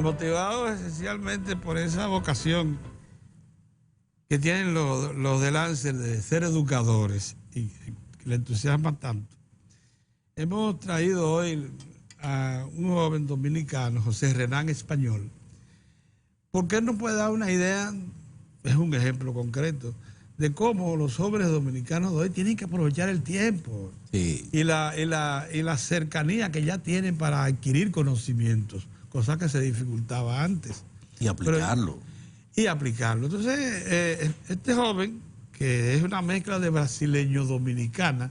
motivado esencialmente por esa vocación que tienen los de Lancer de ser educadores y que le entusiasman tanto. Hemos traído hoy a un joven dominicano, José Renán Español, porque él nos puede dar una idea, es un ejemplo concreto, de cómo los jóvenes dominicanos de hoy tienen que aprovechar el tiempo y la cercanía que ya tienen para adquirir conocimientos, cosa que se dificultaba antes. Y aplicarlo. Entonces, este joven, que es una mezcla de brasileño-dominicana,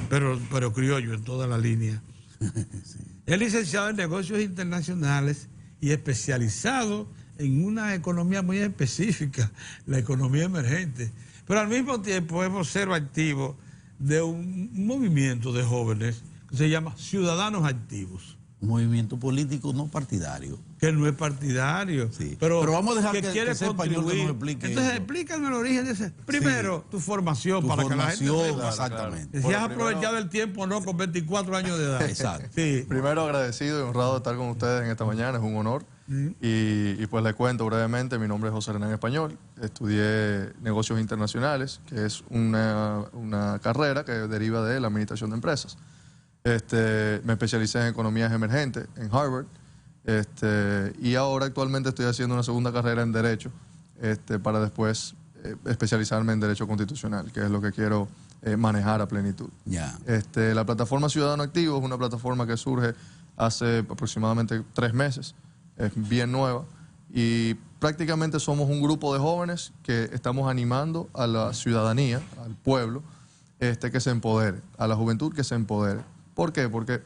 pero criollo en toda la línea, es licenciado en negocios internacionales y especializado en una economía muy específica, la economía emergente. Pero al mismo tiempo es vocero activo de un movimiento de jóvenes que se llama Ciudadanos Activos. Un movimiento político no partidario. Que no es partidario, pero vamos a dejar que quiere Español que nos explique. Entonces, explícame el origen de ese. Primero, tu formación para que la gente vea. Exactamente. Si has aprovechado el tiempo, no, con 24 años de edad. Exacto. Sí. Primero, agradecido y honrado de estar con ustedes en esta mañana, es un honor. Y pues les cuento brevemente, mi nombre es José Renán Español, estudié negocios internacionales, que es una carrera que deriva de la administración de empresas. Me especialicé en economías emergentes en Harvard, y ahora actualmente estoy haciendo una segunda carrera en Derecho, para después especializarme en Derecho Constitucional, que es lo que quiero manejar a plenitud. La plataforma Ciudadano Activo es una plataforma que surge hace aproximadamente 3 meses, es bien nueva, y prácticamente somos un grupo de jóvenes que estamos animando a la ciudadanía, al pueblo, que se empodere, a la juventud que se empodere. ¿Por qué? Porque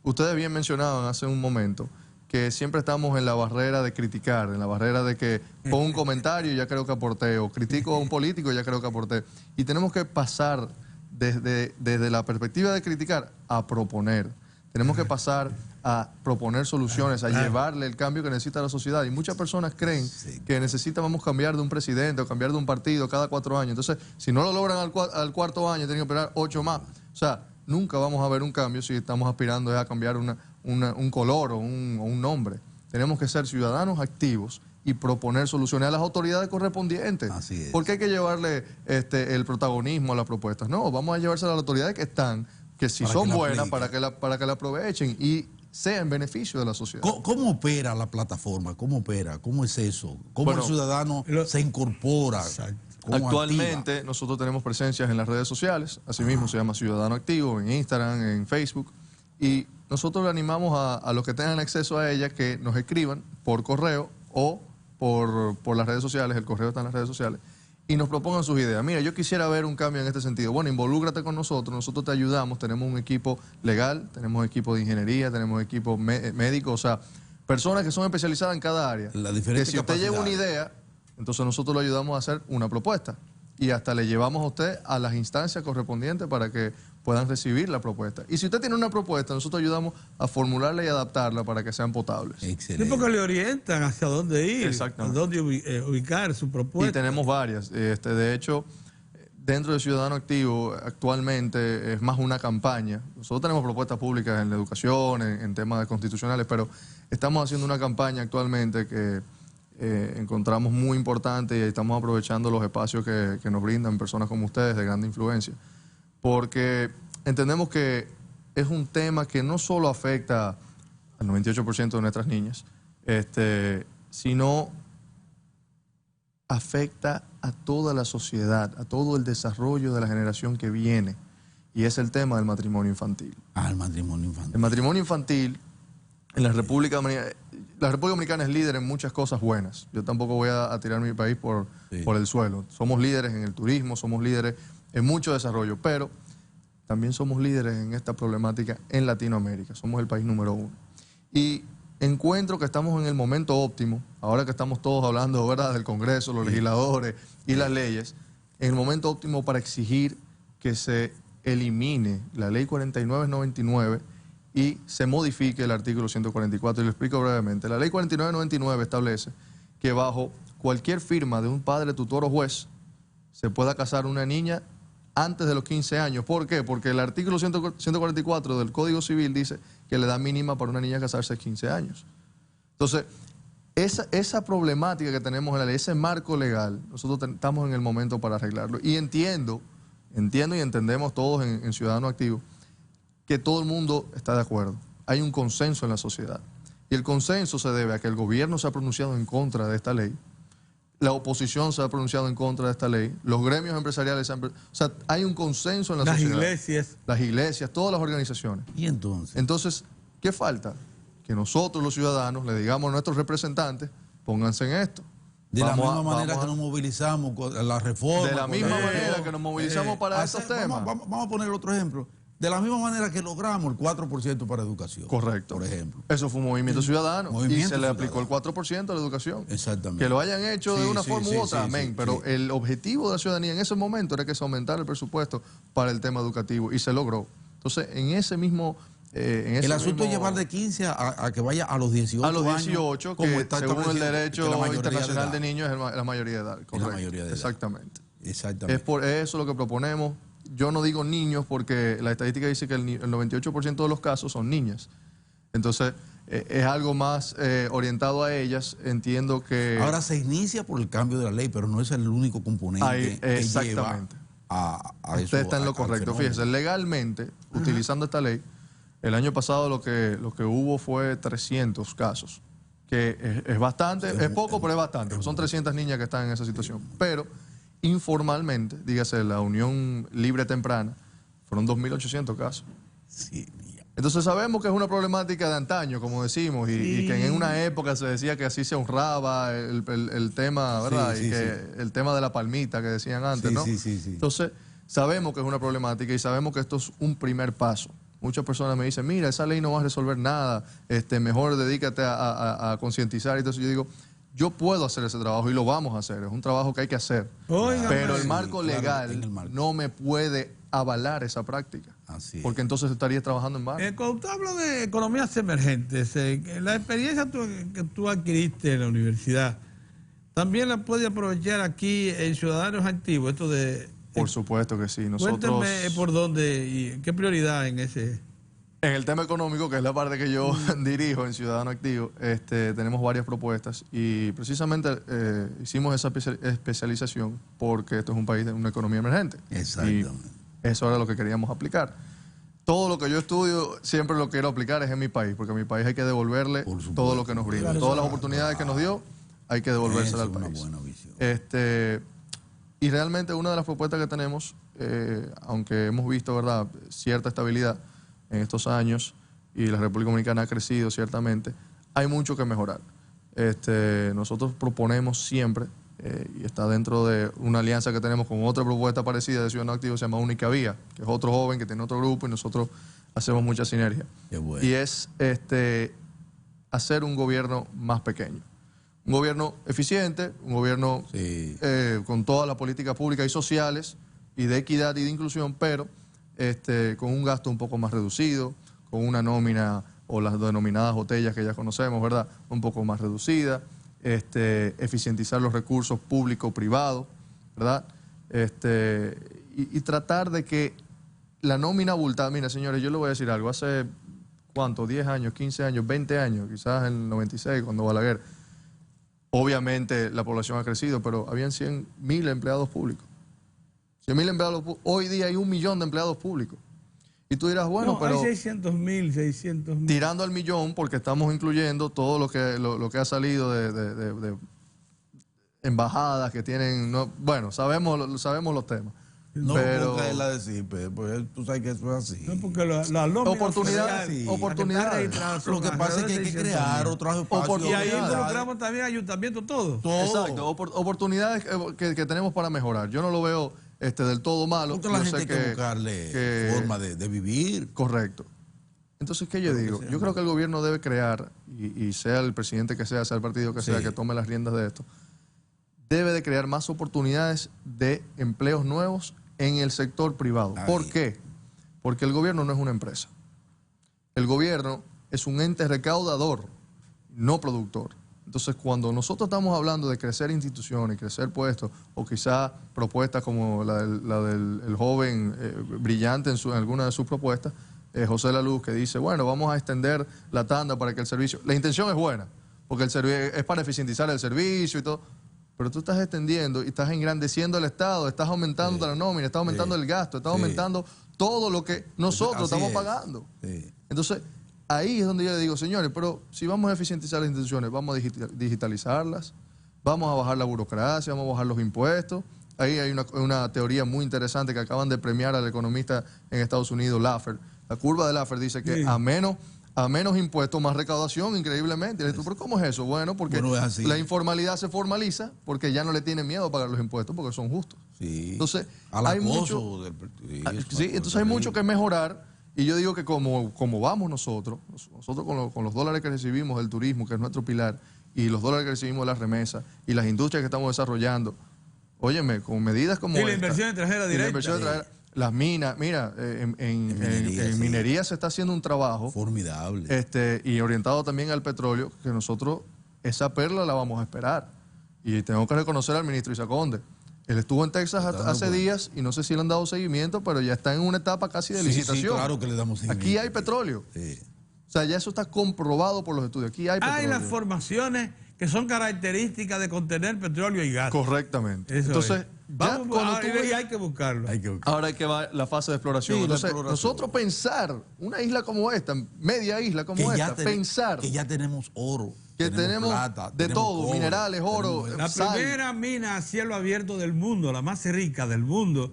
ustedes bien mencionaban hace un momento que siempre estamos en la barrera de criticar, en la barrera de que pongo un comentario y ya creo que aporté, o critico a un político y ya creo que aporté. Y tenemos que pasar desde la perspectiva de criticar a proponer. Tenemos que pasar a proponer soluciones, a llevarle el cambio que necesita la sociedad. Y muchas personas creen que necesitamos cambiar de un presidente o cambiar de un partido cada 4 años. Entonces, si no lo logran al 4.º año, tienen que esperar 8 más. O sea, nunca vamos a ver un cambio si estamos aspirando a cambiar un color o un nombre. Tenemos que ser ciudadanos activos y proponer soluciones a las autoridades correspondientes. Así es. ¿Por qué hay que llevarle el protagonismo a las propuestas? No, vamos a llevárselo a las autoridades que están, que si son buenas, para que la aprovechen y sea en beneficio de la sociedad. ¿Cómo opera la plataforma? ¿Cómo opera? ¿Cómo es eso? ¿Cómo el ciudadano se incorpora? Actualmente nosotros tenemos presencias en las redes sociales, asimismo se llama Ciudadano Activo, en Instagram, en Facebook, y nosotros le animamos a los que tengan acceso a ella que nos escriban por correo o por las redes sociales, el correo está en las redes sociales, y nos propongan sus ideas. Mira, yo quisiera ver un cambio en este sentido. Bueno, involúcrate con nosotros, nosotros te ayudamos, tenemos un equipo legal, tenemos equipo de ingeniería, tenemos equipo médico, o sea, personas que son especializadas en cada área. Que si usted lleva una idea, entonces nosotros lo ayudamos a hacer una propuesta y hasta le llevamos a usted a las instancias correspondientes para que puedan recibir la propuesta. Y si usted tiene una propuesta, nosotros ayudamos a formularla y adaptarla para que sean potables. Excelente. Sí, porque le orientan hacia dónde ir, Exactamente. a dónde ubicar su propuesta. Y tenemos varias. De hecho, dentro de Ciudadano Activo, actualmente es más una campaña. Nosotros tenemos propuestas públicas en la educación, en temas constitucionales, pero estamos haciendo una campaña actualmente que encontramos muy importante y estamos aprovechando los espacios que nos brindan personas como ustedes de gran influencia, porque entendemos que es un tema que no solo afecta al 98% de nuestras niñas, sino afecta a toda la sociedad, a todo el desarrollo de la generación que viene, y es el tema del matrimonio infantil. El matrimonio infantil. El matrimonio infantil en la República Dominicana es líder en muchas cosas buenas. Yo tampoco voy a tirar mi país por el suelo. Somos líderes en el turismo, somos líderes en mucho desarrollo, pero también somos líderes en esta problemática en Latinoamérica. Somos el país número 1. Y encuentro que estamos en el momento óptimo, ahora que estamos todos hablando, ¿verdad?, del Congreso, los legisladores y las leyes, en el momento óptimo para exigir que se elimine la Ley 4999 y se modifique el artículo 144. Y lo explico brevemente. La Ley 4999 establece que bajo cualquier firma de un padre, tutor o juez se pueda casar una niña antes de los 15 años. ¿Por qué? Porque el artículo 144 del Código Civil dice que la edad mínima para una niña casarse es 15 años. Entonces, esa problemática que tenemos en la ley, ese marco legal, nosotros estamos en el momento para arreglarlo. Y entiendo y entendemos todos en Ciudadano Activo que todo el mundo está de acuerdo. Hay un consenso en la sociedad. Y el consenso se debe a que el gobierno se ha pronunciado en contra de esta ley, la oposición se ha pronunciado en contra de esta ley, los gremios empresariales se han... O sea, hay un consenso en la sociedad. Las iglesias, todas las organizaciones. ¿Y entonces? Entonces, ¿qué falta? Que nosotros los ciudadanos le digamos a nuestros representantes, pónganse en esto. De la misma manera que nos movilizamos con la reforma. De la misma manera que nos movilizamos para estos temas. Vamos a poner otro ejemplo. De la misma manera que logramos el 4% para educación. Correcto. Por ejemplo. Eso fue un movimiento ciudadano. Y se le aplicó el 4% a la educación. Exactamente. Que lo hayan hecho de una forma u otra, sí, amén. Pero el objetivo de la ciudadanía en ese momento era que se aumentara el presupuesto para el tema educativo. Y se logró. Entonces, en ese mismo... el asunto es llevar de 15 a que vaya a los 18 años. A los 18, como que está según el derecho internacional de de niños es la mayoría de edad. Correcto. Es la mayoría de edad. Exactamente. Exactamente. Es por eso lo que proponemos. Yo no digo niños porque la estadística dice que el 98% de los casos son niñas. Entonces, es algo más orientado a ellas. Entiendo que... Ahora se inicia por el cambio de la ley, pero no es el único componente que lleva a eso. Usted está en lo correcto. Fíjese, legalmente, utilizando esta ley, el año pasado lo que hubo fue 300 casos. Que es bastante, es poco, pero es bastante. Son 300 niñas que están en esa situación. Pero... informalmente, dígase la unión libre temprana, fueron 2.800 casos. Sí. Entonces sabemos que es una problemática de antaño, como decimos, y que en una época se decía que así se honraba el tema, ¿verdad? El tema de la palmita que decían antes, ¿no? Entonces sabemos que es una problemática y sabemos que esto es un primer paso. Muchas personas me dicen, mira, esa ley no va a resolver nada, mejor dedícate a concientizar. Y entonces yo digo, yo puedo hacer ese trabajo y lo vamos a hacer. Es un trabajo que hay que hacer. Pero el marco legal no me puede avalar esa práctica. Porque entonces estaría trabajando en vano. Cuando usted habla de economías emergentes, la experiencia que tú adquiriste en la universidad, ¿también la puede aprovechar aquí en Ciudadanos Activos? Esto de... Por supuesto que sí. Nosotros... Cuénteme por dónde y qué prioridad en ese... En el tema económico, que es la parte que yo dirijo en Ciudadano Activo, tenemos varias propuestas y precisamente hicimos esa especialización porque esto es un país de una economía emergente. Exactamente. Y eso era lo que queríamos aplicar. Todo lo que yo estudio siempre lo quiero aplicar es en mi país, porque a mi país hay que devolverle todo lo que nos brinda. Todas las oportunidades que nos dio, hay que devolvérselas al país. Buena visión. Y realmente una de las propuestas que tenemos, aunque hemos visto, ¿verdad?, cierta estabilidad en estos años y la República Dominicana ha crecido ciertamente, hay mucho que mejorar. Nosotros proponemos siempre, y está dentro de una alianza que tenemos con otra propuesta parecida de Ciudadano Activo, se llama Única Vía, que es otro joven que tiene otro grupo y nosotros hacemos mucha sinergia. Qué bueno. Y es hacer un gobierno más pequeño. Un gobierno eficiente, un gobierno con todas las políticas públicas y sociales y de equidad y de inclusión, pero con un gasto un poco más reducido, con una nómina o las denominadas botellas que ya conocemos, ¿verdad?, un poco más reducida, eficientizar los recursos público-privados, ¿verdad?, y tratar de que la nómina abultada, mira, señores, yo le voy a decir algo, hace, ¿cuánto? 10 años, 15 años, 20 años, quizás en el 96, cuando Balaguer, obviamente la población ha crecido, pero habían 100.000 empleados públicos. 100.000 empleados públicos. Hoy día hay 1 millón de empleados públicos. Y tú dirás, bueno, pero... Hay 600.000. Tirando al millón, porque estamos incluyendo todo lo que ha salido de embajadas que tienen... bueno, sabemos los temas. No pero puedo caerla a decir, porque tú sabes que eso es así. No, porque la oportunidades. Lo que pasa es que hay que crear otros espacios. Y ahí involucramos también ayuntamientos, todo. Exacto, oportunidades que tenemos para mejorar. Yo no lo veo del todo malo. Porque la gente hay que buscarle forma de vivir. Correcto. Entonces, ¿qué yo digo? Yo creo que el gobierno debe crear, y sea el presidente que sea el partido que sea que tome las riendas de esto, debe de crear más oportunidades de empleos nuevos en el sector privado. ¿Por qué? Porque el gobierno no es una empresa. El gobierno es un ente recaudador, no productor. Entonces, cuando nosotros estamos hablando de crecer instituciones, crecer puestos, o quizá propuestas como la del joven brillante en alguna de sus propuestas, José La Luz, que dice, bueno, vamos a extender la tanda para que el servicio... La intención es buena, porque es para eficientizar el servicio y todo. Pero tú estás extendiendo y estás engrandeciendo el Estado, estás aumentando la nómina, estás aumentando el gasto, estás aumentando todo lo que nosotros estamos pagando. Entonces, ahí es donde yo le digo, señores, pero si vamos a eficientizar las instituciones, vamos a digitalizarlas, vamos a bajar la burocracia, vamos a bajar los impuestos. Ahí hay una teoría muy interesante que acaban de premiar al economista en Estados Unidos, Laffer. La curva de Laffer dice que a menos impuestos, más recaudación, increíblemente. Y le digo, ¿pero cómo es eso? Bueno, porque la informalidad se formaliza porque ya no le tienen miedo a pagar los impuestos porque son justos. Entonces, hay mucho, entonces hay mucho que mejorar. Y yo digo que como vamos nosotros con los dólares que recibimos del turismo, que es nuestro pilar, y los dólares que recibimos de las remesas, y las industrias que estamos desarrollando, óyeme, con medidas como la inversión extranjera directa. Las minas, mira, en minería se está haciendo un trabajo formidable y orientado también al petróleo, que nosotros esa perla la vamos a esperar. Y tengo que reconocer al ministro Isaconde. Él estuvo en Texas hace días y no sé si le han dado seguimiento, pero ya está en una etapa casi de licitación. Sí, claro que le damos seguimiento. Aquí hay petróleo. O sea, ya eso está comprobado por los estudios. Aquí hay petróleo. Hay las formaciones que son características de contener petróleo y gas. Correctamente. Entonces, y hay que buscarlo. Ahora hay que va la fase de exploración. Entonces, nosotros pensar una isla como esta, media isla como esta, pensar que ya tenemos oro, que tenemos plata, de todo, cobre, minerales, oro, la primera mina a cielo abierto del mundo, la más rica del mundo,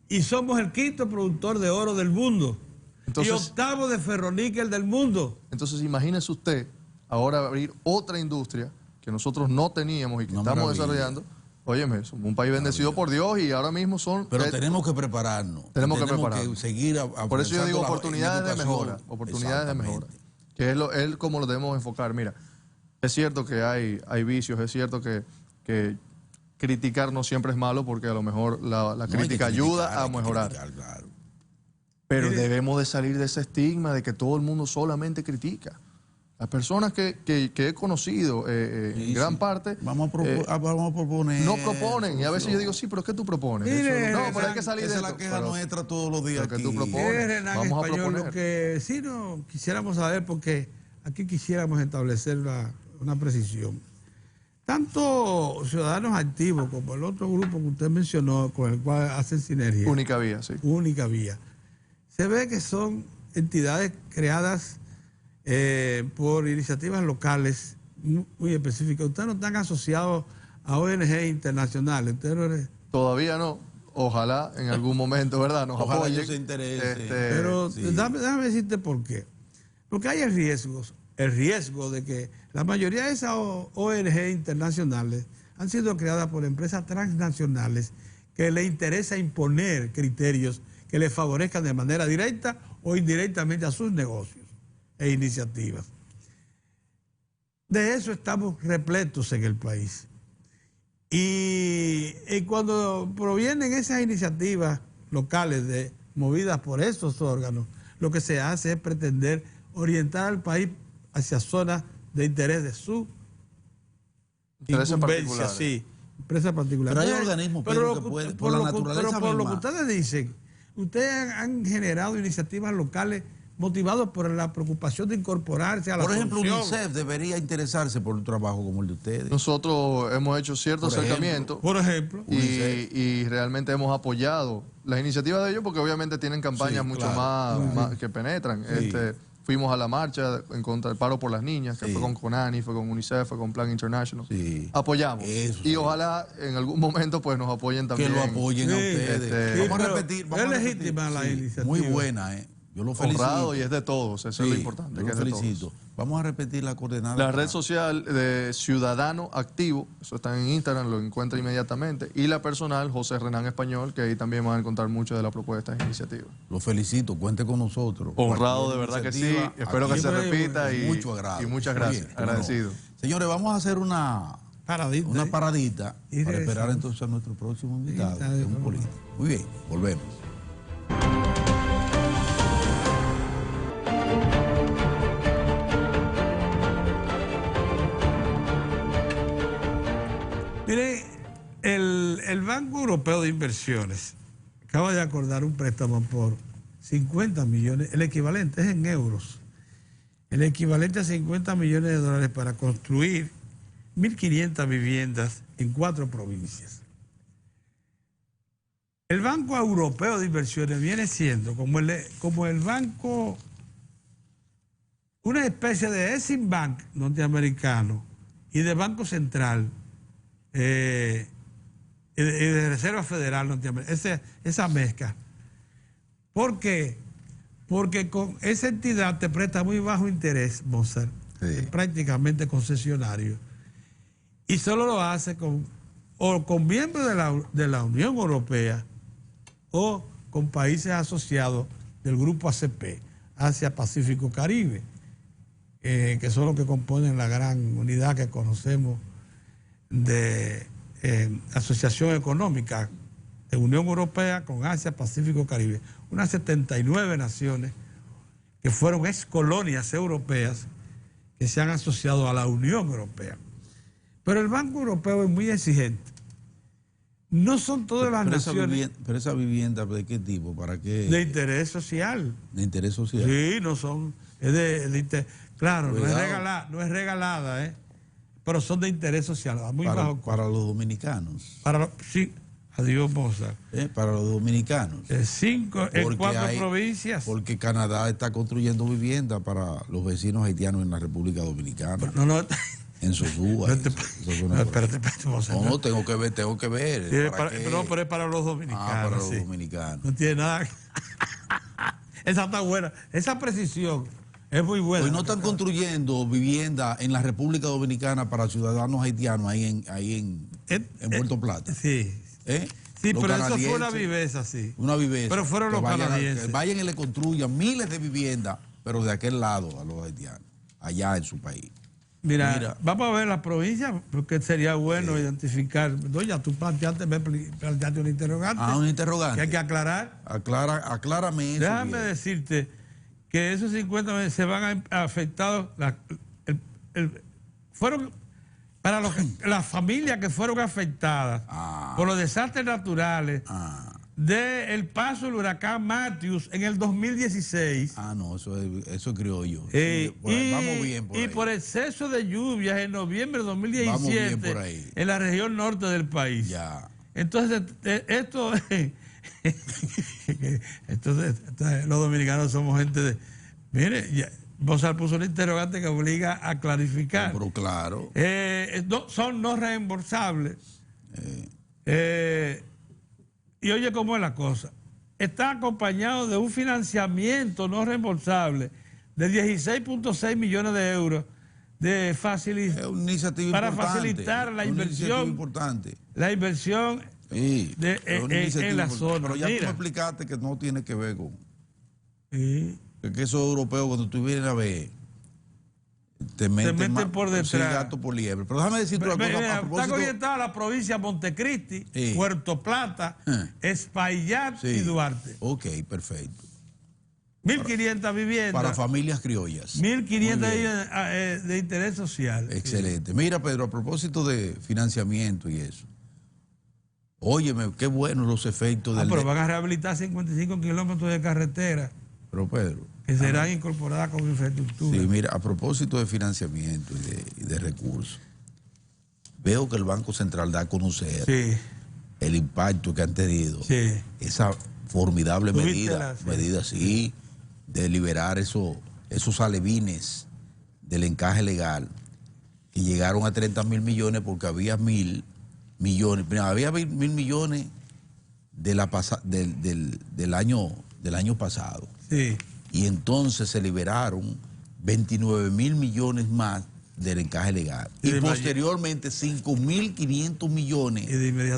y somos el quinto productor de oro del mundo. Entonces, y octavo de ferroníquel del mundo. Entonces, imagínese usted ahora abrir otra industria que nosotros no teníamos y que estamos desarrollando. Óyeme, somos un país bendecido por Dios y ahora mismo son... Pero tenemos que prepararnos. Tenemos que seguir por eso yo digo oportunidades de mejora. Oportunidades de mejora. Que es como lo debemos enfocar. Mira, es cierto que hay vicios, es cierto que criticar no siempre es malo porque a lo mejor la crítica ayuda a mejorar. Pero debemos de salir de ese estigma de que todo el mundo solamente critica. Las personas que he conocido en gran parte vamos a proponer. No proponen. Y a veces yo digo, sí, pero ¿qué tú propones? No, pero hay que salir de eso. Esa es la queja nuestra todos los días. Que tú propones. Vamos a proponer. Lo que sí no quisiéramos saber, porque aquí quisiéramos establecer una precisión. Tanto ciudadanos activos como el otro grupo que usted mencionó, con el cual hacen sinergia. Única Vía, sí. Única Vía. Se ve que son entidades creadas por iniciativas locales muy específicas. Ustedes no están asociados a ONG internacionales. Todavía no. Ojalá en algún momento, ¿verdad? Nos apoyen. Ellos se interesen. Pero déjame decirte por qué. Porque hay el riesgo de que la mayoría de esas ONG internacionales han sido creadas por empresas transnacionales que les interesa imponer criterios que les favorezcan de manera directa o indirectamente a sus negocios e iniciativas. De eso estamos repletos en el país. Y cuando provienen esas iniciativas locales movidas por esos órganos, lo que se hace es pretender orientar al país hacia zonas de interés de su incumbencia, sí, empresas particulares. Pero hay organismos que pueden, por la naturaleza misma. Por lo que ustedes dicen, ustedes han generado iniciativas locales motivados por la preocupación de incorporarse a la solución. Por ejemplo, UNICEF debería interesarse por un trabajo como el de ustedes. Nosotros hemos hecho cierto acercamiento. Por ejemplo. Y realmente hemos apoyado las iniciativas de ellos porque obviamente tienen campañas mucho más que penetran. Sí. Fuimos a la marcha en contra del paro por las niñas, que fue con CONANI, fue con UNICEF, fue con Plan International. Sí. Apoyamos. Y ojalá en algún momento pues nos apoyen también. Que lo apoyen a ustedes. Vamos a repetir. Es legítima la iniciativa. Muy buena, Yo lo felicito. Honrado y es de todos, eso es lo importante. Yo lo felicito. Vamos a repetir la coordenada. La red social de Ciudadano Activo, eso está en Instagram, lo encuentra inmediatamente. Y la personal, José Renán Español, que ahí también van a encontrar mucho de la propuesta e iniciativa. Lo felicito, cuente con nosotros. Honrado, de verdad que sí. Espero que se repita y muchas gracias. Bien, agradecido. Señores, vamos a hacer una paradita para esperar entonces a nuestro próximo invitado, que es un político. Muy bien, volvemos. Miren, el Banco Europeo de Inversiones acaba de acordar un préstamo por 50 millones, el equivalente es en euros, el equivalente a 50 millones de dólares para construir 1.500 viviendas en 4 provincias. El Banco Europeo de Inversiones viene siendo como el banco, una especie de Exim Bank norteamericano y de Banco Central y de Reserva Federal norteamericana, esa mezcla. ¿Por qué? Porque con esa entidad te presta muy bajo interés, Mozart, prácticamente concesionario, y solo lo hace con miembros de la Unión Europea o con países asociados del grupo ACP, Asia Pacífico Caribe, que son los que componen la gran unidad que conocemos de Asociación Económica de Unión Europea con Asia Pacífico Caribe, unas 79 naciones que fueron ex colonias europeas que se han asociado a la Unión Europea. Pero el Banco Europeo es muy exigente. No son todas las naciones. ¿Pero esa vivienda de qué tipo? ¿Para qué? De interés social. ¿De interés social? Sí, no son. Es de interés. Claro, no es regalada, pero son de interés social. Muy bajo. Para los dominicanos. Sí, adiós, Mozart. Para los dominicanos. En 4 provincias. Porque Canadá está construyendo viviendas para los vecinos haitianos en la República Dominicana. No. En Sosúa. Espérate, Mozart. No, tengo que ver. Pero es para los dominicanos. Para los dominicanos. No tiene nada. Esa está buena. Esa precisión es muy buena. Hoy no están construyendo vivienda en la República Dominicana para ciudadanos haitianos ahí en Puerto Plata. Sí. Sí, pero eso fue una viveza, sí. Una viveza. Pero fueron los canadienses. Que vayan y le construyan miles de viviendas, pero de aquel lado a los haitianos, allá en su país. Mira, vamos a ver las provincias, porque sería bueno identificar. No, ya tú planteaste un interrogante. Un interrogante. Que hay que aclarar. Aclárame eso. Déjame decirte que esos 50 se van a afectar. Fueron para las familias que fueron afectadas por los desastres naturales del paso del huracán Matthews en el 2016. No, eso es criollo. Vamos bien por ahí. Y por exceso de lluvias en noviembre de 2017 en la región norte del país. Ya. Entonces, los dominicanos somos gente de... Mire, Mozart puso un interrogante que obliga a clarificar. Pero claro. Son no reembolsables. Y oye cómo es la cosa. Está acompañado de un financiamiento no reembolsable de 16.6 millones de euros para facilitar la inversión. La inversión en la zona. Pero ya tú me explicaste que no tiene que ver con... Que esos europeos, cuando tú vienes a ver, te meten por detrás. Sí, gato por liebre. Pero déjame decirte una cosa. Está orientada la provincia de Montecristi, Puerto Plata, Espaillat y Duarte. Ok, perfecto. 1.500 viviendas. Para familias criollas. 1.500 de interés social. Excelente. Mira, Pedro, a propósito de financiamiento y eso. Óyeme, qué buenos los efectos del... Pero van a rehabilitar 55 kilómetros de carretera. Pero Pedro... Que serán incorporadas como infraestructura. Sí, mira, a propósito de financiamiento y de recursos, veo que el Banco Central da a conocer el impacto que han tenido esa formidable medida, de liberar esos alevines del encaje legal, que llegaron a 30.000 millones porque había 1.000 millones. Había 1.000 millones del año pasado. Sí. Y entonces se liberaron 29.000 millones más del encaje legal. Y posteriormente 5.500 millones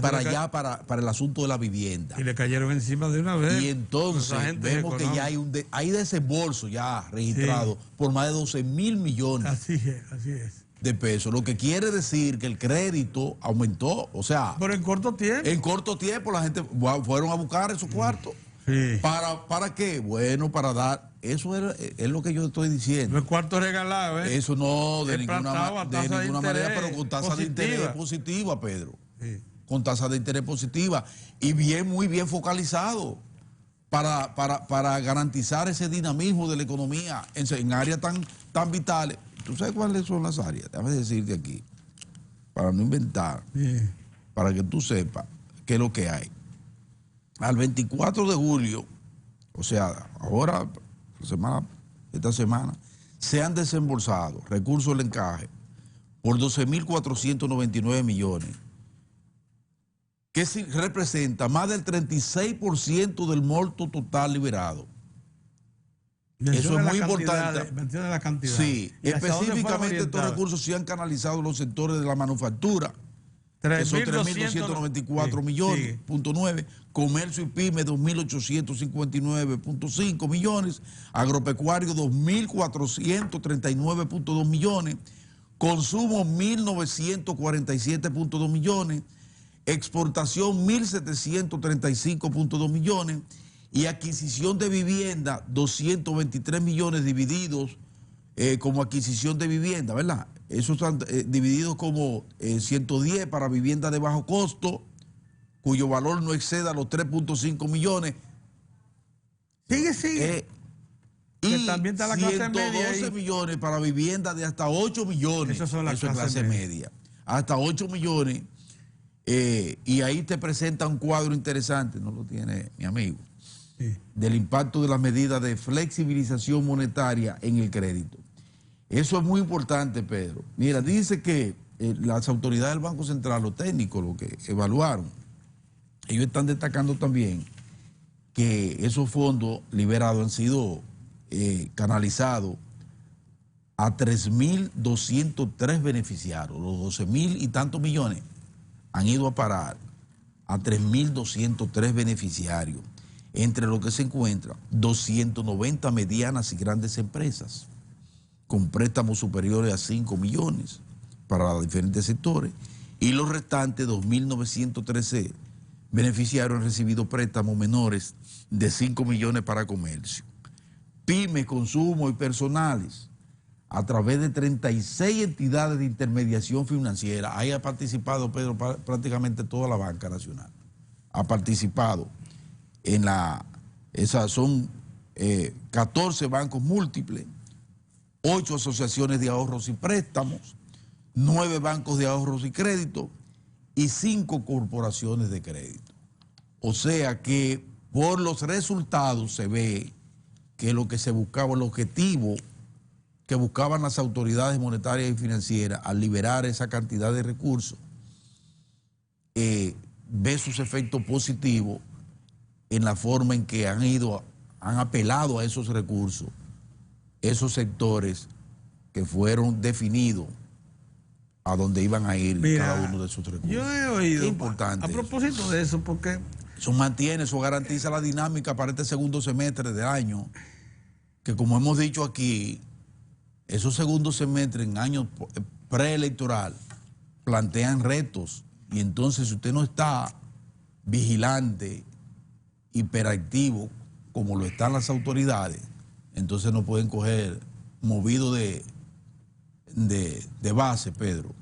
para el asunto de la vivienda. Y le cayeron encima de una vez. Y entonces vemos que ya hay desembolso ya registrado por más de 12.000 millones. Así es. De pesos, lo que quiere decir que el crédito aumentó, o sea... Pero en corto tiempo. En corto tiempo la gente fueron a buscar esos cuartos. Sí. ¿Para qué? Bueno, para dar... Eso es lo que yo estoy diciendo. No es cuarto regalado, ¿eh? Eso no, de ninguna manera, pero con tasa de interés positiva, Pedro. Sí. Con tasa de interés positiva. Y muy bien focalizado. para garantizar ese dinamismo de la economía en áreas tan vitales. ¿Tú sabes cuáles son las áreas? Déjame decirte aquí, para no inventar, para que tú sepas qué es lo que hay. Al 24 de julio, o sea, ahora, esta semana, se han desembolsado recursos del encaje por 12.499 millones, que representa más del 36% del monto total liberado. Eso es muy importante. Menciona la cantidad. Sí, específicamente estos recursos se han canalizado los sectores de la manufactura, que son 3.294 millones, punto 9, comercio y pyme 2.859.5 millones, agropecuario 2.439.2 millones, consumo 1.947.2 millones, exportación 1.735.2 millones y adquisición de vivienda 223 millones divididos como adquisición de vivienda, ¿verdad? Esos están divididos como 110 para vivienda de bajo costo, cuyo valor no exceda los 3.5 millones. Sigue. Y también está la clase media 112 millones para vivienda de hasta 8 millones. Eso es clase media. Hasta 8 millones. Y ahí te presenta un cuadro interesante, no lo tiene mi amigo, del impacto de las medidas de flexibilización monetaria en el crédito. Eso es muy importante, Pedro. Mira, dice que las autoridades del Banco Central, los técnicos, lo que evaluaron, ellos están destacando también que esos fondos liberados han sido canalizados a 3.203 beneficiarios, los 12.000 y tantos millones han ido a parar a 3.203 beneficiarios, entre los que se encuentran 290 medianas y grandes empresas, con préstamos superiores a 5 millones para los diferentes sectores, y los restantes 2.913 beneficiarios han recibido préstamos menores de 5 millones para comercio, pymes, consumo y personales, a través de 36 entidades de intermediación financiera. Ahí ha participado, Pedro, prácticamente toda la banca nacional. Ha participado en esas son 14 bancos múltiples, 8 asociaciones de ahorros y préstamos, 9 bancos de ahorros y crédito y 5 corporaciones de crédito. O sea que por los resultados se ve que lo que se buscaba, el objetivo que buscaban las autoridades monetarias y financieras al liberar esa cantidad de recursos, ve sus efectos positivos en la forma en que han apelado a esos recursos, esos sectores que fueron definidos a dónde iban a ir. Mira, cada uno de esos recursos. Yo he oído, importante a propósito de eso, porque eso mantiene, eso garantiza la dinámica para este segundo semestre del año, que como hemos dicho aquí, esos segundos semestres en años preelectoral plantean retos, y entonces si usted no está vigilante, hiperactivo, como lo están las autoridades, entonces no pueden coger movido de base, Pedro.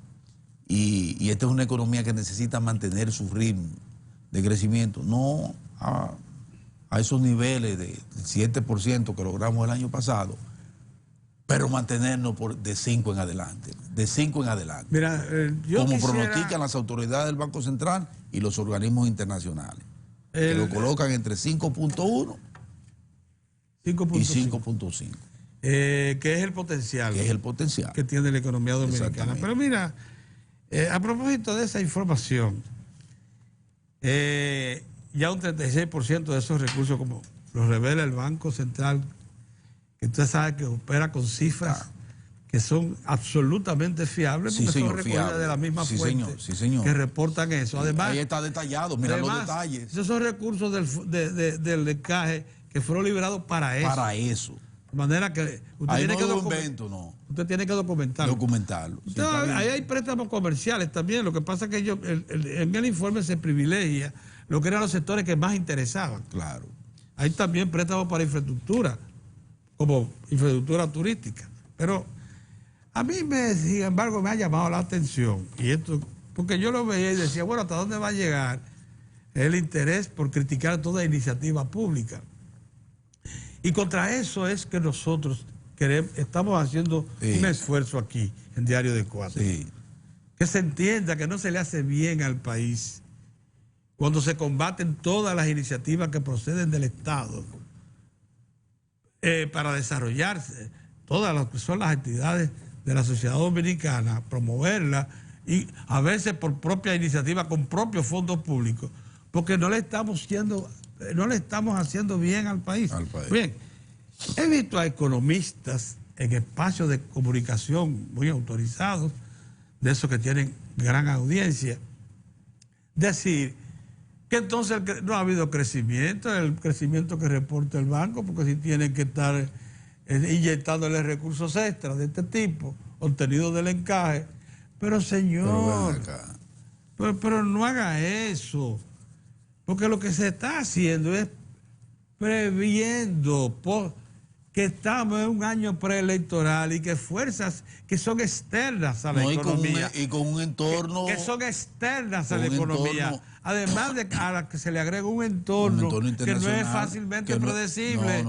Y esta es una economía que necesita mantener su ritmo de crecimiento, no a esos niveles de 7% que logramos el año pasado, pero mantenernos de 5 en adelante. Mira, como pronostican las autoridades del Banco Central y los organismos internacionales, que lo colocan entre 5.1 y 5.5. Que es el potencial. Que tiene la economía dominicana. Pero mira, a propósito de esa información, ya un 36% de esos recursos, como lo revela el Banco Central, que usted sabe que opera con cifras que son absolutamente fiables, porque son recursos de la misma fuente que reportan eso. Además, ahí está detallado, mira los detalles. Esos son recursos del encaje que fueron liberados para eso. De manera que usted tiene que documentarlo. Ahí hay préstamos comerciales también. Lo que pasa es que en el informe se privilegia lo que eran los sectores que más interesaban. Claro. Hay también préstamos para infraestructura, como infraestructura turística. Pero a mí, sin embargo, me ha llamado la atención, y esto, porque yo lo veía y decía, bueno, ¿hasta dónde va a llegar el interés por criticar toda iniciativa pública? Y contra eso es que nosotros estamos haciendo un esfuerzo aquí, en Diario de Cuatro. Que se entienda que no se le hace bien al país cuando se combaten todas las iniciativas que proceden del Estado para desarrollarse todas las que son las actividades de la sociedad dominicana, promoverlas y a veces por propia iniciativa con propios fondos públicos, porque no le estamos haciendo bien al país. Bien, he visto a economistas en espacios de comunicación muy autorizados, de esos que tienen gran audiencia, decir que entonces no ha habido crecimiento, el crecimiento que reporta el banco, porque si tienen que estar inyectándole recursos extras de este tipo, obtenidos del encaje. Pero señor, pero no haga eso, porque lo que se está haciendo es previendo que estamos en un año preelectoral y que fuerzas que son externas a la economía. Y con un entorno... Que son externas a la economía. Además de a la que se le agrega un entorno que no es fácilmente predecible.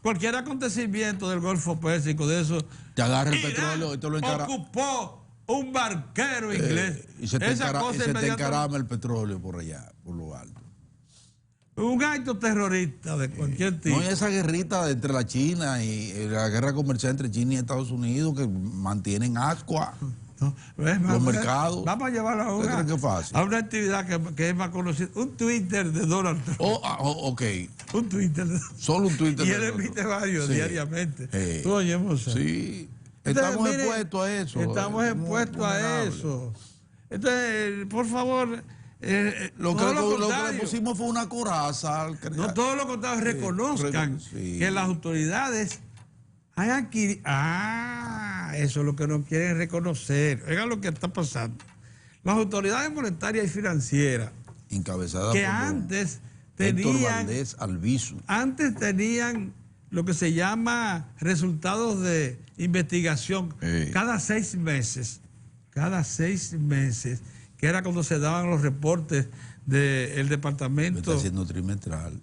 Cualquier acontecimiento del Golfo Pérsico, de eso... Te agarra el petróleo y te lo encara... Ocupó un barquero inglés. Y se te encarama el petróleo por allá, por lo alto. Un acto terrorista de cualquier tipo. No hay esa guerrita entre la China y la guerra comercial entre China y Estados Unidos que mantienen ascua los mercados. Vamos a llevarlo a una actividad que es más conocida. Un Twitter de Donald Trump. Ok. Un Twitter. Solo un Twitter. Y él emite varios diariamente. Tú oyemos. Sí. Estamos expuestos a eso. Estamos expuestos a eso. Entonces, por favor... Lo que le pusimos fue una coraza. No, todo lo contrario, reconozcan que las autoridades han adquirido... eso es lo que no quieren reconocer. Oigan lo que está pasando. Las autoridades monetarias y financieras, encabezadas que por antes Héctor Valdés Albizu. Antes tenían lo que se llama resultados de investigación cada 6 meses. Cada 6 meses. Que era cuando se daban los reportes del departamento. Está haciendo trimestral.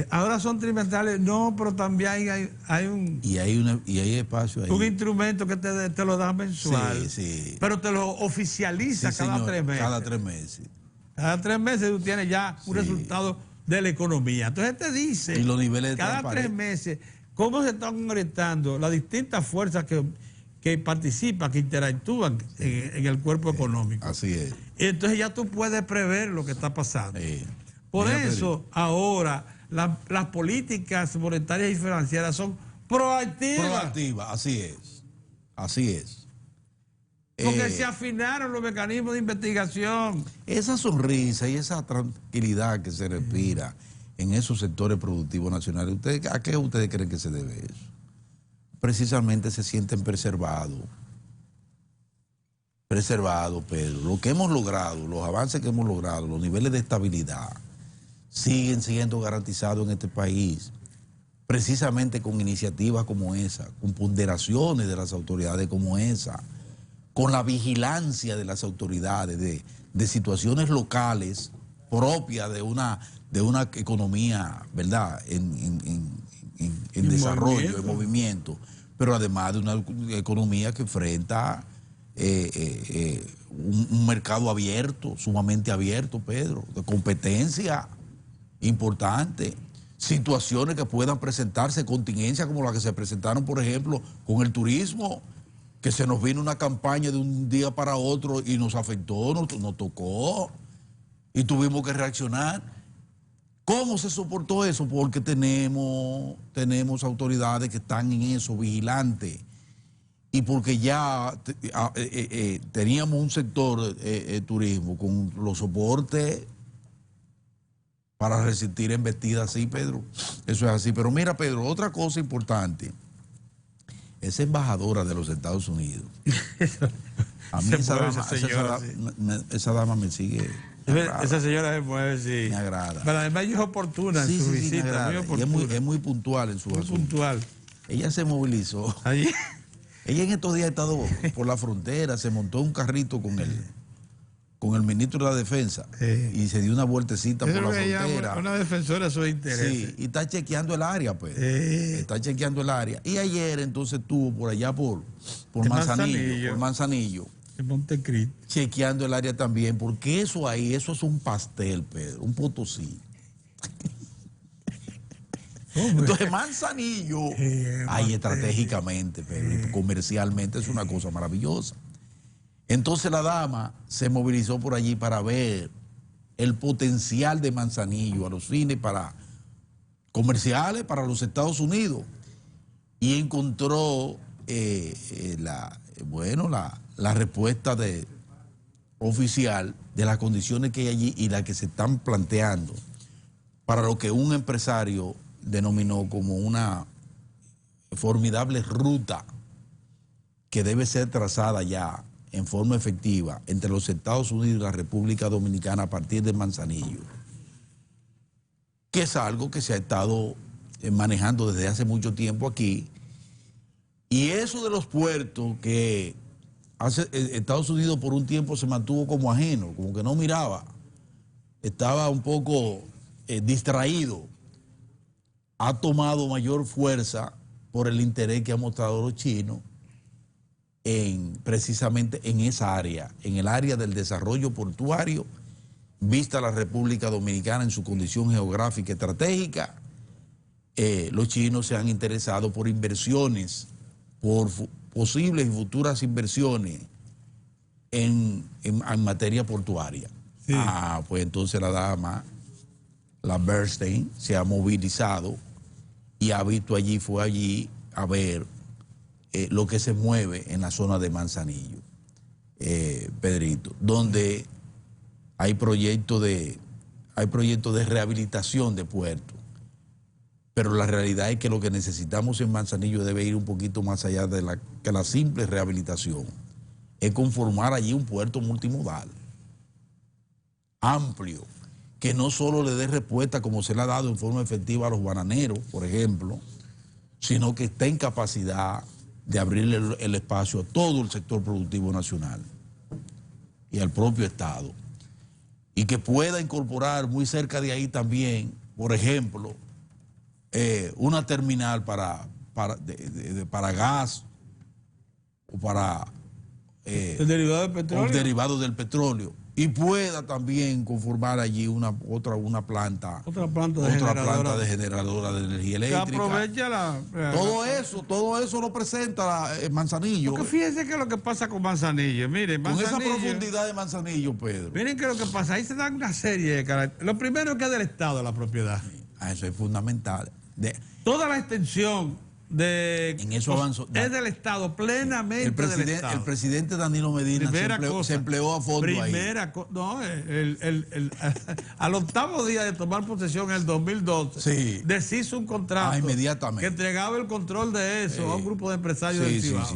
Ahora son trimestrales, no, pero también hay un... Y hay espacio ahí. Un instrumento que te lo da mensual. Sí. Pero te lo oficializa cada 3 meses. Cada 3 meses. Cada 3 meses tú tienes ya un resultado de la economía. Entonces te dice, y los niveles de cada 3 meses, cómo se están orientando las distintas fuerzas que participan, que interactúan en el cuerpo económico. Así es. Y entonces ya tú puedes prever lo que está pasando. Por eso, ahora, las políticas monetarias y financieras son proactivas. Proactivas, así es. Así es. Porque se afinaron los mecanismos de investigación. Esa sonrisa y esa tranquilidad que se respira en esos sectores productivos nacionales, ¿a qué ustedes creen que se debe eso? Precisamente se sienten preservados, Pedro. Lo que hemos logrado, los avances que hemos logrado, los niveles de estabilidad, siguen siendo garantizados en este país, precisamente con iniciativas como esa, con ponderaciones de las autoridades como esa, con la vigilancia de las autoridades de situaciones locales propias de una economía, ¿verdad?, en desarrollo, en movimiento, pero además de una economía que enfrenta un mercado abierto, sumamente abierto, Pedro, de competencia importante, situaciones que puedan presentarse, contingencias como las que se presentaron, por ejemplo, con el turismo, que se nos vino una campaña de un día para otro y nos afectó, nos tocó y tuvimos que reaccionar. ¿Cómo se soportó eso? Porque tenemos autoridades que están en eso, vigilantes, y porque ya teníamos un sector turismo con los soportes para resistir embestidas así, Pedro. Eso es así. Pero mira, Pedro, otra cosa importante. Esa embajadora de los Estados Unidos, a mí esa dama me sigue... Esa señora se mueve, sí. Me agrada. Pero además ella es oportuna en su visita. Es muy puntual en su asunto. Puntual. Ella se movilizó. Allí. Ella en estos días ha estado por la frontera, se montó un carrito con con el ministro de la Defensa y se dio una vueltecita por la frontera. Una defensora de sus intereses. Sí, y está chequeando el área, pues. Está chequeando el área. Y ayer entonces estuvo por allá por Manzanillo. En Montecristo. Chequeando el área también, porque eso es un pastel, Pedro, un Potosí. Entonces Manzanillo, ahí estratégicamente, Pedro, y comercialmente es una cosa maravillosa. Entonces la dama se movilizó por allí para ver el potencial de Manzanillo a los fines para comerciales para los Estados Unidos y encontró la respuesta oficial de las condiciones que hay allí y las que se están planteando para lo que un empresario denominó como una formidable ruta que debe ser trazada ya en forma efectiva entre los Estados Unidos y la República Dominicana a partir de Manzanillo, que es algo que se ha estado manejando desde hace mucho tiempo aquí. Y eso de los puertos que Estados Unidos por un tiempo se mantuvo como ajeno, como que no miraba, estaba un poco distraído, ha tomado mayor fuerza por el interés que han mostrado los chinos precisamente en esa área, en el área del desarrollo portuario, vista la República Dominicana en su condición geográfica estratégica. Los chinos se han interesado por inversiones, por posibles y futuras inversiones en materia portuaria. Sí. Pues entonces la dama, la Bernstein, se ha movilizado y fue allí a ver lo que se mueve en la zona de Manzanillo, Pedrito, donde hay proyectos de rehabilitación de puertos, pero la realidad es que lo que necesitamos en Manzanillo debe ir un poquito más allá de la simple rehabilitación, es conformar allí un puerto multimodal, amplio, que no solo le dé respuesta como se le ha dado en forma efectiva a los bananeros, por ejemplo, sino que esté en capacidad de abrirle el espacio a todo el sector productivo nacional y al propio Estado. Y que pueda incorporar muy cerca de ahí también, por ejemplo, una terminal para gas o para el derivado del petróleo. O derivado del petróleo. Y pueda también conformar allí una planta de generadora de energía eléctrica. Que aprovecha todo eso lo presenta Manzanillo. Porque fíjense que lo que pasa con Manzanillo, miren, con esa profundidad de Manzanillo, Pedro. Miren que lo que pasa, ahí se dan una serie de características. Lo primero es que es del Estado la propiedad. Eso es fundamental. Toda la extensión en eso avanzó. Es del Estado, plenamente del Estado. El presidente Danilo Medina se empleó a fondo ahí. Al octavo día de tomar posesión en el 2012, deshizo un contrato inmediatamente, que entregaba el control de eso a un grupo de empresarios del Cibao.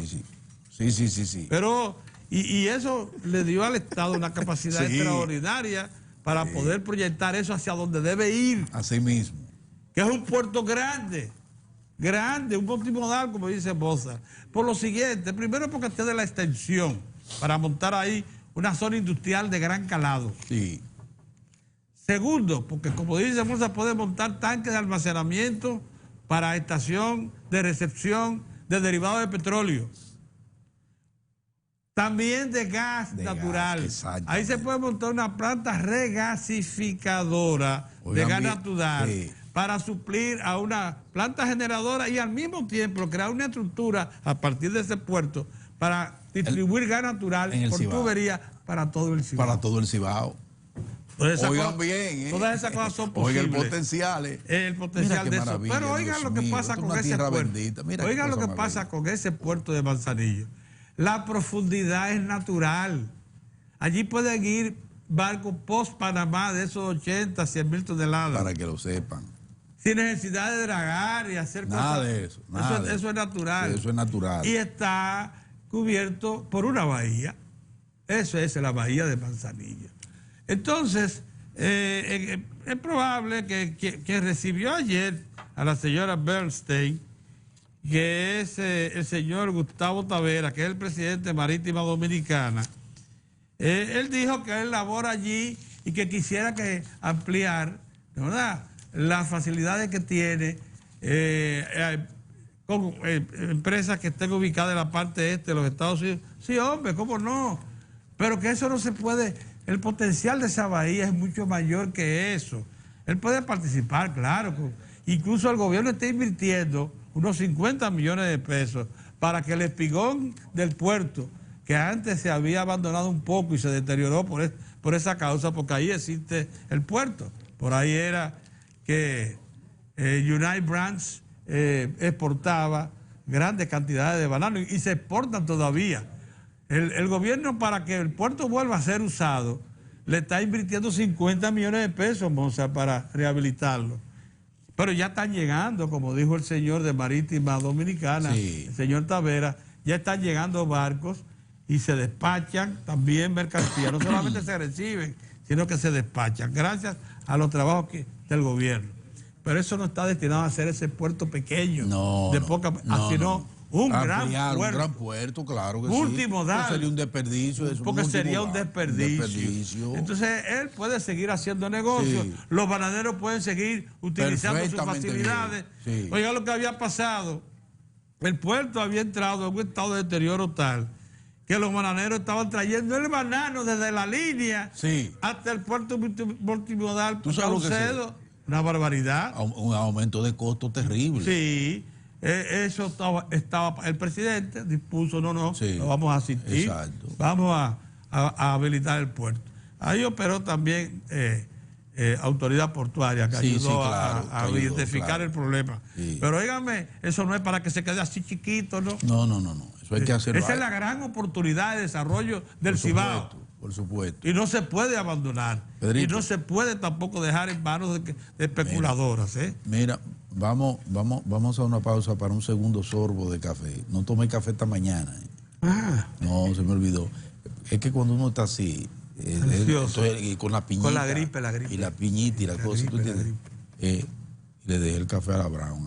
Sí. Pero, y eso le dio al Estado una capacidad extraordinaria para poder proyectar eso hacia donde debe ir. Así mismo. Que es un puerto grande, un multimodal, como dice Boza. Por lo siguiente, primero porque tiene la extensión para montar ahí una zona industrial de gran calado. Sí. Segundo, porque como dice Boza, puede montar tanques de almacenamiento para estación de recepción de derivados de petróleo. También de gas natural. Ahí se puede montar una planta regasificadora de gas natural. Para suplir a una planta generadora y al mismo tiempo crear una estructura a partir de ese puerto para distribuir gas natural por tubería para todo el Cibao. Para todo el Cibao. Oigan bien, todas esas cosas son posibles. Oigan el potencial. El potencial de eso. Pero oigan lo que pasa con ese puerto. Oigan lo que pasa con ese puerto de Manzanillo. La profundidad es natural. Allí pueden ir barcos post-Panamá de esos 80, 100 mil toneladas. Para que lo sepan. Sin necesidad de dragar y hacer nada cosas. De eso. Eso es natural. Eso es natural. Y está cubierto por una bahía. Eso es la bahía de Manzanillo. Entonces, es probable que recibió ayer a la señora Bernstein, que es el señor Gustavo Tavera, que es el presidente de Marítima Dominicana, Él dijo que él labora allí y que quisiera que ampliar, ¿verdad?, las facilidades que tiene con empresas que estén ubicadas en la parte este de los Estados Unidos. Sí, hombre, ¿cómo no? Pero que eso no se puede, el potencial de esa bahía es mucho mayor que eso. Él puede participar, claro, incluso el gobierno está invirtiendo unos 50 millones de pesos para que el espigón del puerto, que antes se había abandonado un poco y se deterioró por esa causa, porque ahí existe el puerto. Por ahí era que United Brands exportaba grandes cantidades de bananos y se exportan todavía. El gobierno, para que el puerto vuelva a ser usado, le está invirtiendo 50 millones de pesos, Monza, para rehabilitarlo. Pero ya están llegando, como dijo el señor de Marítima Dominicana, sí, el señor Tavera, ya están llegando barcos y se despachan también mercancías. No solamente se reciben, sino que se despachan, gracias a los trabajos del gobierno. Pero eso no está destinado a ser ese puerto pequeño, sino un gran puerto, claro que multimodal. Sí. Sería un desperdicio. Porque sería un desperdicio. Entonces él puede seguir haciendo negocios, sí, los bananeros pueden seguir utilizando sus facilidades. Sí. Oiga lo que había pasado, el puerto había entrado en un estado de deterioro tal que los bananeros estaban trayendo el banano desde la línea, sí, hasta el puerto multimodal. ¿Tú sabes lo que una barbaridad. Un aumento de costo terrible. Sí. Eso estaba, el presidente dispuso, sí, no vamos a asistir, exacto, vamos a habilitar el puerto. Ahí operó también autoridad portuaria que ayudó a identificar el problema. Sí. Pero dígame, eso no es para que se quede así chiquito, ¿no? No. Eso hay que hacerlo. Esa es la gran oportunidad de desarrollo del Cibao. Por supuesto. Y no se puede abandonar. Pedrito. Y no se puede tampoco dejar en manos de especuladoras. Mira, vamos a una pausa para un segundo sorbo de café. No tomé café esta mañana. No, se me olvidó. Es que cuando uno está así, y con la piñita. Con la gripe. Y la piñita y la cosa. ¿Tú entiendes? Le dejé el café a la Brown,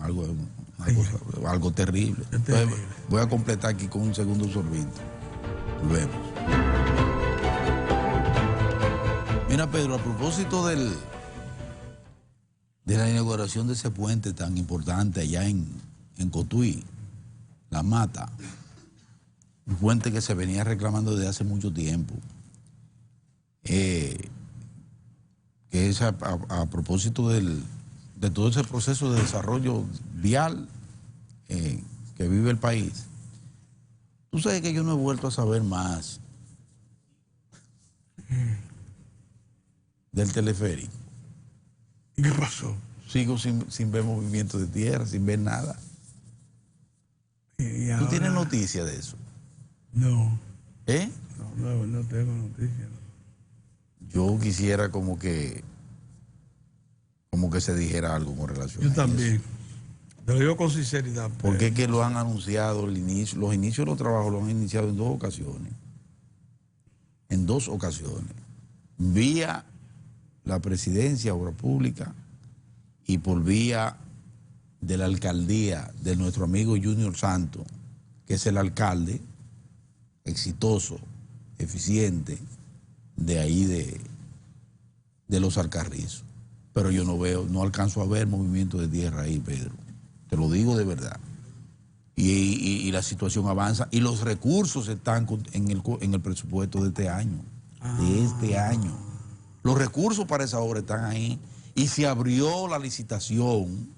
algo terrible. Entonces, voy a completar aquí con un segundo sorbito. Volvemos. Mira, Pedro, a propósito de la inauguración de ese puente tan importante allá en Cotuí, La Mata, un puente que se venía reclamando desde hace mucho tiempo, que es a propósito de todo ese proceso de desarrollo vial que vive el país. Tú sabes que yo no he vuelto a saber más del teleférico. ¿Y qué pasó? Sigo sin ver movimiento de tierra, sin ver nada. ¿Y ahora? ¿Tú tienes noticia de eso? No. ¿Eh? No tengo noticia. Yo quisiera como que se dijera algo con relación a eso. Yo también. Te lo digo con sinceridad. Porque es que lo han anunciado, los inicios de los trabajos los han iniciado en 2 ocasiones. En 2 ocasiones. Vía la presidencia, obra pública, y por vía de la alcaldía de nuestro amigo Junior Santos, que es el alcalde exitoso, eficiente, de ahí de Los Alcarrizos. Pero yo no alcanzo a ver movimiento de tierra ahí, Pedro. Te lo digo de verdad. Y la situación avanza y los recursos están en el presupuesto de este año. De este año. Los recursos para esa obra están ahí. Y se abrió la licitación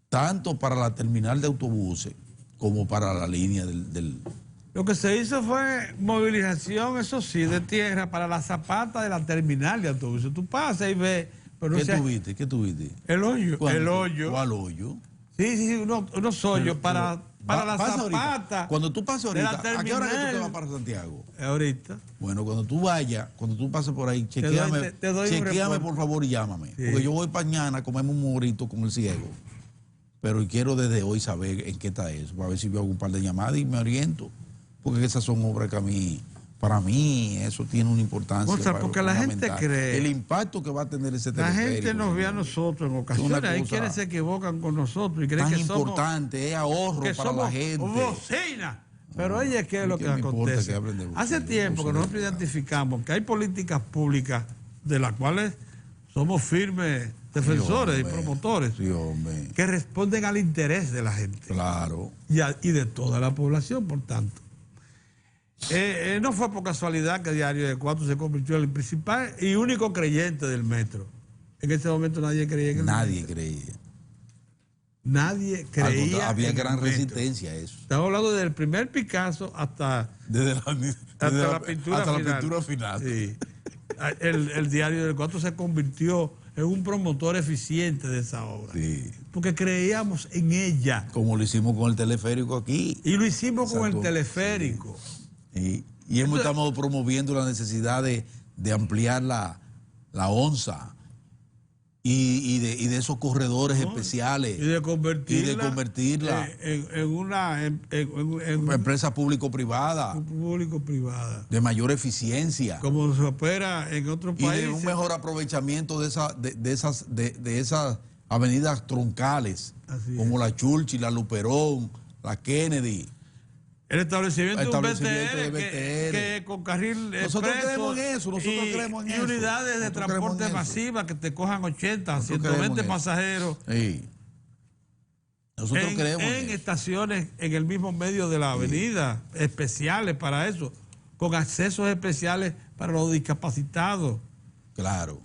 tanto para la terminal de autobuses como para la línea del... Lo que se hizo fue movilización, eso sí, de tierra para la zapata de la terminal de autobuses. Tú pasas y ves... Pero no ¿Qué tuviste? El hoyo. El hoyo. ¿Cuál hoyo? Sí, unos hoyos para la zapata. Ahorita. Cuando tú pases ahorita, ¿a qué hora que tú te vas para Santiago? Ahorita. Bueno, cuando tú pases por ahí, chequéame por favor y llámame. Sí. Porque yo voy mañana a comerme un morito con el ciego. Pero quiero desde hoy saber en qué está eso, para ver si yo hago un par de llamadas y me oriento. Porque esas son obras que para mí, eso tiene una importancia. O sea, porque la gente cree. El impacto que va a tener ese teleférico. La gente nos ve a nosotros en ocasiones. Hay quienes se equivocan con nosotros y creen que somos... Tan importante, es ahorro para la gente. Bocina. Pero oye, ¿qué es lo que acontece? Hace tiempo que nosotros identificamos que hay políticas públicas de las cuales somos firmes defensores y promotores que responden al interés de la gente. Claro. Y de toda la población, por tanto. No fue por casualidad que Diario de Cuatro se convirtió en el principal y único creyente del metro. En ese momento nadie creía en el metro. Nadie creía. Había gran resistencia a eso. Estamos hablando del primer Picasso hasta la pintura final. Sí. El Diario del Cuatro se convirtió en un promotor eficiente de esa obra. Sí. Porque creíamos en ella. Como lo hicimos con el teleférico aquí. Y lo hicimos con el teleférico. Sí. Y estamos promoviendo la necesidad de ampliar la onza. Y de esos corredores especiales. Y de convertirla en una empresa público-privada. De mayor eficiencia. Como se opera en otros países. Y de un mejor aprovechamiento de esas avenidas troncales. Como la Churchill, la Luperón, la Kennedy. El establecimiento de un BTR que con carril nosotros creemos en eso, y unidades de transporte masivas que te cojan 80, 120 pasajeros. Sí. Nosotros creemos en estaciones en el mismo medio de la avenida, especiales para eso, con accesos especiales para los discapacitados. Claro.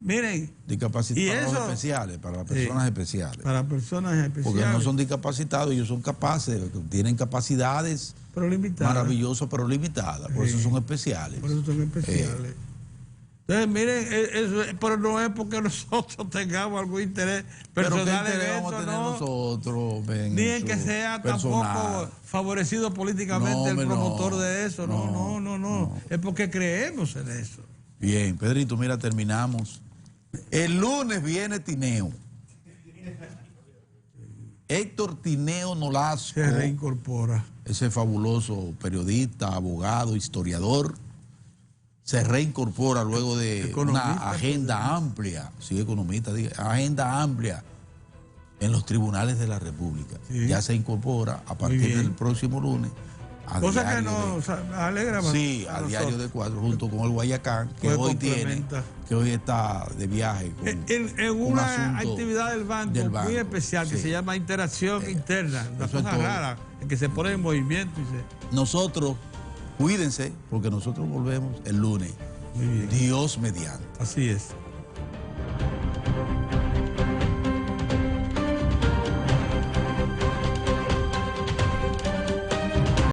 Miren, discapacitados especiales, para las personas especiales. Para personas especiales. Porque no son discapacitados, ellos son capaces, tienen capacidades maravillosas, pero limitadas. Por eso son especiales. Entonces, miren, pero no es porque nosotros tengamos algún interés personal en eso, nosotros, ni en que sea tampoco favorecido políticamente el promotor de eso. No. Es porque creemos en eso. Bien, Pedrito, mira, terminamos. El lunes viene Tineo. Héctor Tineo Nolasco. Se reincorpora. Ese fabuloso periodista, abogado, historiador. Se reincorpora luego de una agenda amplia. Sí, economista, agenda amplia en los tribunales de la República. Sí. Ya se incorpora a partir del próximo lunes. Cosa que nos alegra más. Sí, a Diario de Cuatro, junto con el Guayacán, que hoy está de viaje. En una actividad del banco muy especial que se llama interacción interna, una cosa rara, en que se pone en movimiento. Nosotros, cuídense, porque nosotros volvemos el lunes. Dios mediante. Así es.